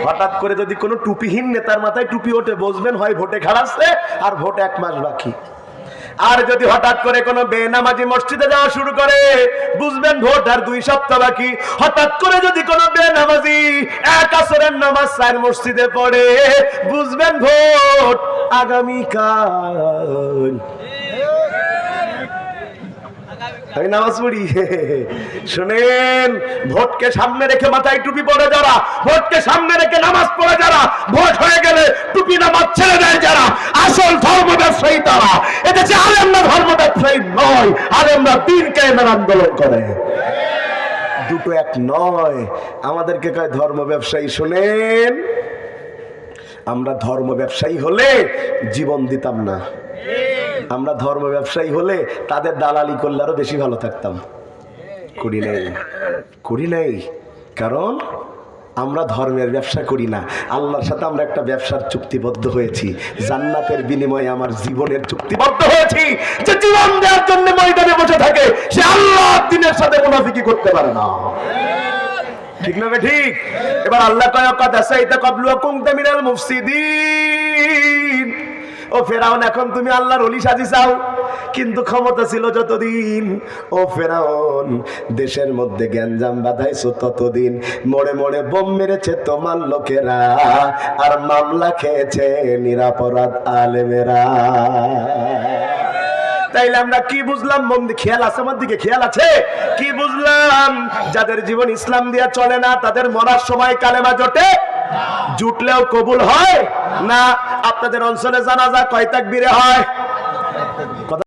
হঠাৎ করে যদি কোনো টুপিহীন নেতার মাথায় টুপি ওঠে, বুঝবেন হয় ভোটে খাড়াচ্ছে আর ভোট 1 মাস বাকি। আর যদি হঠাৎ করে কোনো বেনামাজি মসজিদে যাওয়া শুরু করে, বুঝবেন ভোট আর 2 সপ্তাহ বাকি। হঠাৎ করে যদি কোনো বেনামাজি 1 আসরের নামাজ 4 মসজিদে পড়ে, বুঝবেন ভোট আগামীকাল। আমি নামাজ পড়ি, শুনেন, ভোটকে সামনে রেখে মাথায় টুপি পড়ে যারা, ভোটকে সামনে রেখে নামাজ পড়ে যারা, ভোট হয়ে গেলে টুপি নামাজ ছেড়ে দেয় যারা, আসল ধর্ম ব্যবসায়ী তারা। এদেশে আলেমরা ধর্ম ব্যবসায়ী নয়, আলেমরা দিন কায়েমের আন্দোলন করে। দুটো এক নয়। আমাদেরকে কয় ধর্ম ব্যবসায়ী। শুনেন, আমরা ধর্ম ব্যবসায়ী হলে জীবন দিতাম না। আমরা ধর্ম ব্যবসায়ী হলে তাদের দালালি করলে আরো বেশি ভালো থাকতাম। করি নাই, কারণ আমরা ধর্মের ব্যবসা করি না। আল্লাহর সাথে আমরা একটা ব্যবসার চুক্তিবদ্ধ হয়েছি, জান্নাতের বিনিময়ে আমার জীবনের চুক্তিবদ্ধ হয়েছি। যে জীবন দেওয়ার জন্য ময়দানে বসে থাকে, সে আল্লাহর দ্বীনের সাথে মুনাফিকি করতে পারে না। ঠিক না? ঠিক। এবার আল্লাহ কয় কথা সাইতা ক্বাবলু কুনতা মিনাল মুফসিদিন। ও ফেরাউন, এখন তুমি আল্লাহর ওলি সাজিসাও, কিন্তু ক্ষমতা ছিল যতদিন। ও ফেরাউন, দেশের মধ্যে গ্যাঞ্জাম বাঁধাইছো ততদিন, মোড়ে মোড়ে বোম মেরেছে তোমার লোকেরা, আর মামলা খেয়েছে নিরাপরাধ আলেমেরা। তাইলে আমরা কি বুঝলাম? খেয়াল আছে আমার দিকে? খেয়াল আছে? কি বুঝলাম? যাদের জীবন ইসলাম দিয়া চলে না, তাদের মরার সময় কালেমা জোটে, জুটলেও কবুল হয় না। আপনাদের অঞ্চলে জানাজা কয় তাকবীরে হয়?